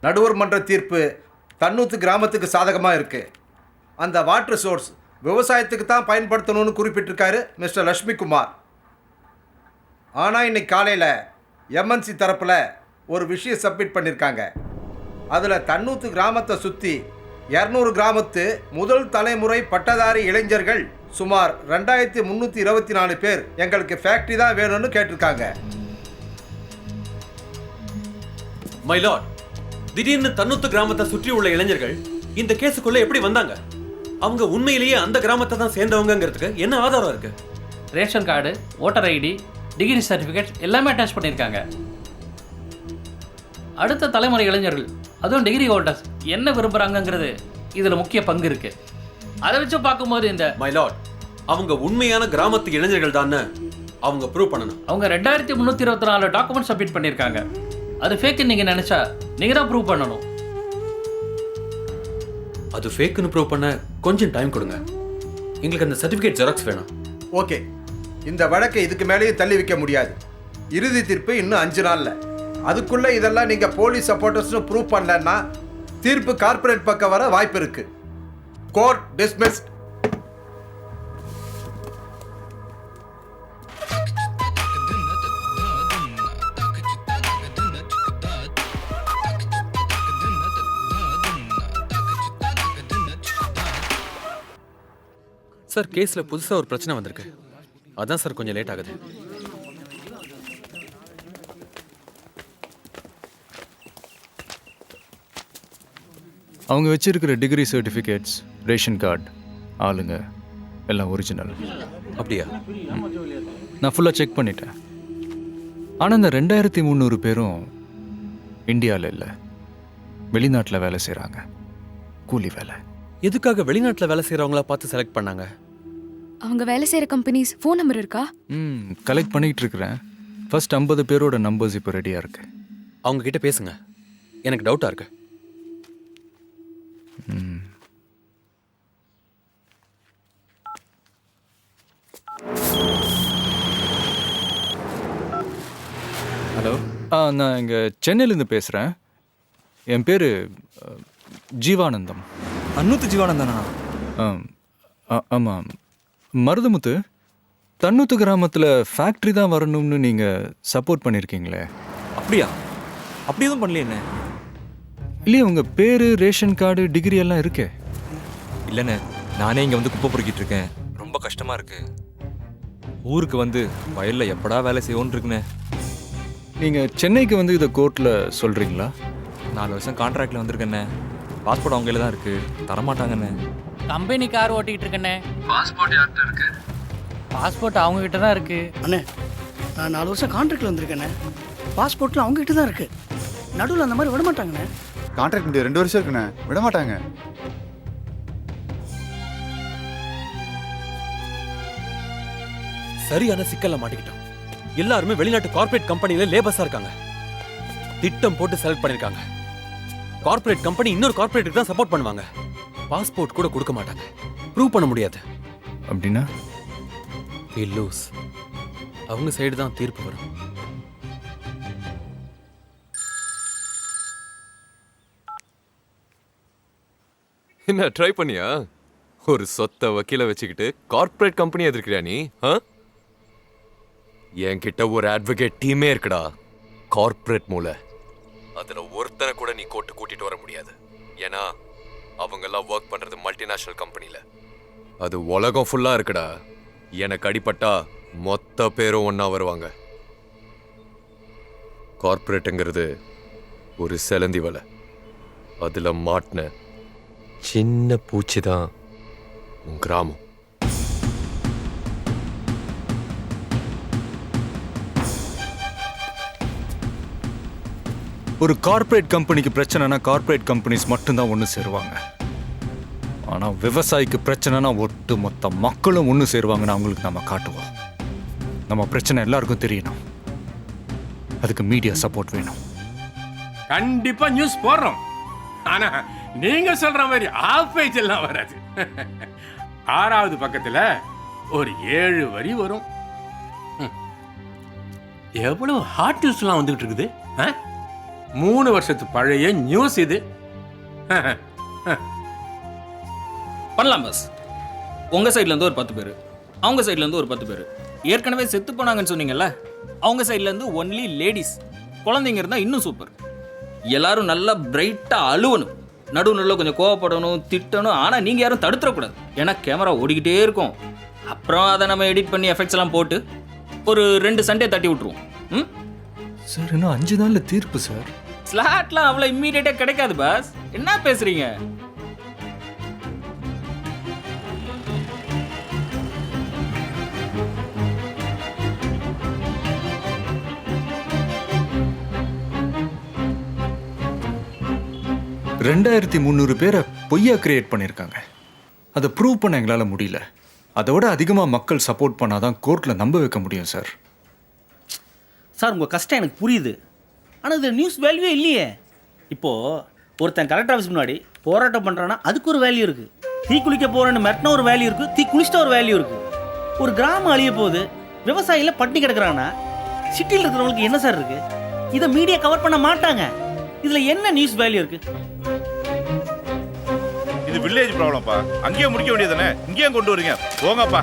நடுவர் மன்ற தீர்ப்பு தன்னூத்து கிராமத்துக்கு சாதகமாக இருக்குது. அந்த வாட்டர் சோர்ஸ் விவசாயத்துக்கு தான் பயன்படுத்தணும்னு குறிப்பிட்டிருக்காரு மிஸ்டர் லட்சுமி குமார். ஆனால் இன்னைக்கு காலையில் எம்என்சி தரப்பில் ஒரு விஷயம் சப்மிட் பண்ணியிருக்காங்க. அதில் தன்னூத்து கிராமத்தை சுற்றி 200 கிராமத்து முதல் தலைமுறை பட்டதாரி இளைஞர்கள் சுமார் 2324 பேர் எங்களுக்கு ஃபேக்ட்ரி தான் வேணும்னு கேட்டிருக்காங்க. மை லார்ட், திடீர்னு தன்னூத்து கிராமத்தை சுற்றி உள்ள இளைஞர்கள் இந்த கேஸுக்குள்ள எப்படி வந்தாங்க? அவங்க உண்மையிலேயே அந்த கிராமத்தை தான் சேர்ந்தவங்கிறதுக்கு என்ன ஆதாரம் இருக்கு? Ration card, voter ID, degree certificate எல்லாமே அட்டாச் பண்ணியிருக்காங்க. அடுத்த தலைமுறை இளைஞர்கள், அதுவும் டிகிரி ஹோல்டர்ஸ் என்ன விரும்புகிறாங்கங்கிறது இதில் முக்கிய பங்கு இருக்கு. அதை வச்சு பார்க்கும்போது இந்த மை லார்ட், அவங்க உண்மையான கிராமத்து இளைஞர்கள் தான் அவங்க ப்ரூவ் பண்ணணும். அவங்க 2324 டாக்குமெண்ட் சப்மிட் பண்ணியிருக்காங்க. அது ஃபேக்குன்னு நீங்கள் நினச்சா நீங்கள் தான் ப்ரூவ் பண்ணணும். அது ஃபேக்குன்னு ப்ரூவ் பண்ண கொஞ்சம் டைம் கொடுங்க. எங்களுக்கு அந்த சர்டிஃபிகேட் ஜெராக்ஸ் வேணும். ஓகே, இந்த வழக்கை இதுக்கு மேலேயே தள்ளி வைக்க முடியாது. இறுதி தீர்ப்பு இன்னும் 5 நாளில். அதுக்குள்ளே இதெல்லாம் நீங்கள் போலீஸ் சப்போர்ட்டர்ஸ்னு ப்ரூவ் பண்ணலன்னா தீர்ப்பு கார்ப்பரேட் பக்கம் வர வாய்ப்பு இருக்கு. Court dismissed. சார், கேஸில் புதுசாக ஒரு பிரச்சனை வந்திருக்கு. அதான் சார் கொஞ்சம் லேட் ஆகுது. அவங்க வச்சிருக்கிற டிகிரி சர்டிஃபிகேட்ஸ், ரேஷன் கார்டு, ஆளுங்க எல்லாம் ஒரிஜினல். அப்படியா? நான் ஃபுல்லாக செக் பண்ணிட்டேன். ஆனால் இந்த 2300 பேரும் இந்தியாவில் இல்லை, வெளிநாட்டில் வேலை செய்கிறாங்க. கூலி வேலை. எதுக்காக வெளிநாட்டில் வேலை செய்கிறவங்கள பார்த்து செலக்ட் பண்ணாங்க? அவங்க வேலை செய்கிற கம்பெனிஸ் ஃபோன் நம்பர் இருக்கா? கலெக்ட் பண்ணிகிட்டு இருக்கிறேன். ஃபர்ஸ்ட் 50 பேரோட நம்பர்ஸ் இப்போ ரெடியாக இருக்கு. அவங்க கிட்ட பேசுங்க, எனக்கு டவுட்டாக இருக்கு. ஹலோ, நான் இங்கே சென்னையிலேருந்து பேசுகிறேன். என் பேர் ஜீவானந்தம். அன்னூத்து ஜீவானந்தனா? ஆமாம். மருதமுத்து, தன்னூத்து கிராமத்தில் ஃபேக்ட்ரி தான் வரணும்னு நீங்கள் சப்போர்ட் பண்ணியிருக்கீங்களே. அப்படியா? அப்படி எதுவும் பண்ணலையே. என்ன இல்லையே, உங்கள் பேர், ரேஷன் கார்டு, டிகிரி எல்லாம் இருக்கே. இல்லைண்ணே, நானே இங்கே வந்து குப்பை பொறுக்கிட்டு இருக்கேன். ரொம்ப கஷ்டமாக இருக்கு. ஊருக்கு வந்து வயலில் எப்படா வேலை செய்வோன்னு இருக்குண்ணே. நீங்கள் சென்னைக்கு வந்து இதை கோர்ட்டில் சொல்கிறீங்களா? 4 வருஷம் கான்ட்ராக்டில் வந்திருக்கேண்ணே. பாஸ்போர்ட் அவங்க கையில் தான் இருக்குது, தரமாட்டாங்கண்ணே. கம்பெனி கார் ஓட்டிகிட்டு இருக்கேண்ணே. பாஸ்போர்ட் யார்கிட்ட இருக்கு? பாஸ்போர்ட் அவங்க கிட்ட தான் இருக்கு. அண்ணே, நான் 4 வருஷம் கான்ட்ராக்டில் வந்திருக்கேண்ணே. பாஸ்போர்ட்லாம் அவங்க கிட்ட தான் இருக்கு. நடுவில் அந்த மாதிரி விட மாட்டாங்கண்ணே. கான்ட்ராக்ட் முடிய 2 வருஷம் இருக்குண்ணே, விட மாட்டாங்க. சரியான சிக்கல்ல மாட்டிக்கிட்டோம். எல்லாருமே வெளிநாட்டு கார்ப்பரேட் கம்பெனில லேபர்ஸா இருக்காங்க. திட்டம் போட்டு செலக்ட் பண்ணிருக்காங்க. கார்ப்பரேட் கம்பெனி இன்னொரு கார்ப்பரேட்டுக்கு தான் சப்போர்ட் பண்ணுவாங்க. பாஸ்போர்ட் கூட கொடுக்க மாட்டாங்க. ப்ரூவ் பண்ண முடியாது. அப்படின்னா we lose. அவங்க சைடு தான் தீர்ப்பு வரும். என்ன ட்ரை பண்ணியா? ஒரு சொத்த வக்கீல வச்சுக்கிட்டு கார்ப்பரேட் கம்பெனி எதிர்க்கிறியா நீ? என்கிட்ட ஒரு அட்வொகேட் டீமே இருக்குடா. கார்ப்பரேட் மூளை. அதுல ஒருத்தனை கூட நீ கோர்ட்டு கூட்டிட்டு வர முடியாது. ஏன்னா அவங்கெல்லாம் ஒர்க் பண்றது மல்டிநேஷனல் கம்பெனில. அது உலகம் ஃபுல்லா இருக்குடா. எனக்கு அடிபட்டா மொத்த பேரும் ஒன்னா வருவாங்க. கார்ப்பரேட்டுங்கிறது ஒரு செலந்தி வலை. அதுல மாட்டின சின்ன பூச்சி தான் உன் கிராமம். ஒரு கார்ப்பரேட் கம்பெனிக்கு பிரச்சனைனா கார்ப்பரேட் கம்பெனிஸ் மட்டும்தான் ஒன்று சேருவாங்க. ஆனால் விவசாயிக்கு பிரச்சனைனா ஒட்டு மொத்த மக்களும் ஒன்று சேருவாங்கன்னு அவங்களுக்கு நம்ம காட்டுவோம். நம்ம பிரச்சனை எல்லாருக்கும் தெரியணும். அதுக்கு மீடியா சப்போர்ட் வேணும். கண்டிப்பா நியூஸ் போடுறோம். ஆனா நீங்க சொல்ற மாதிரி ஆஃப் பேஜ் எல்லாம் வராது. 6வது பக்கத்துல ஒரு 7 வரி வரும். எவ்வளவு ஹாட் நியூஸ்லாம் வந்துகிட்டு இருக்குது. 3 வருஷத்து பழைய நியூஸ் இது. பண்ணலாம் பாஸ். உங்கள் சைட்லேருந்து ஒரு 10 பேர், அவங்க சைட்லேருந்து ஒரு 10 பேர். ஏற்கனவே செத்து போனாங்கன்னு சொன்னீங்கல்ல, அவங்க சைட்லேருந்து ஒன்லி லேடிஸ். குழந்தைங்க இருந்தால் இன்னும் சூப்பர். எல்லாரும் நல்லா பிரைட்டாக அழுவணும், நடுவில் கொஞ்சம் கோவப்படணும், திட்டணும். ஆனால் நீங்கள் யாரும் தடுத்துடக்கூடாது, ஏன்னா கேமரா ஓடிக்கிட்டே இருக்கும். அப்புறம் அதை நம்ம எடிட் பண்ணி எஃபெக்ட்ஸ் எல்லாம் போட்டு ஒரு 2 சண்டே தட்டி விட்ருவோம். ம் சார் இன்னும் 5 நாளில் தீர்ப்பு சார். ஸ்லாட்லாம் அவ்வளோ இம்மீடியட்டாக கிடைக்காது பாஸ். என்ன பேசுகிறீங்க? ரெண்டாயிரத்தி 300 பேரை பொய்யா கிரியேட் பண்ணியிருக்காங்க. அதை ப்ரூவ் பண்ண எங்களால் முடியல. அதோட அதிகமாக மக்கள் சப்போர்ட் பண்ணாதான் கோர்ட்டில் நம்ப வைக்க முடியும் சார். சார் உங்கள் கஷ்டம் எனக்கு புரியுது, ஆனால் இது நியூஸ் வேல்யூவே இல்லையே. இப்போது ஒருத்தன் கலெக்டர் ஆஃபீஸ் முன்னாடி போராட்டம் பண்ணுறான்னா அதுக்கு ஒரு வேல்யூ இருக்குது. தீ குளிக்க போகிறேன்னு மிரட்டின ஒரு வேல்யூ இருக்குது, தீ குளிச்சிட்ட ஒரு வேல்யூ இருக்குது. ஒரு கிராமம் அழிய போது விவசாயியில் பட்டினி கிடக்குறாங்கன்னா சிட்டியில் இருக்கிறவங்களுக்கு என்ன சார் இருக்குது? இதை மீடியா கவர் பண்ண மாட்டாங்க. இதில் என்ன நியூஸ் வேல்யூ இருக்குது? இது வில்லேஜ் ப்ராப்ளம்ப்பா. அங்கேயே முடிக்க வேண்டியதானே, இங்கேயும் கொண்டு வரீங்க. போங்கப்பா.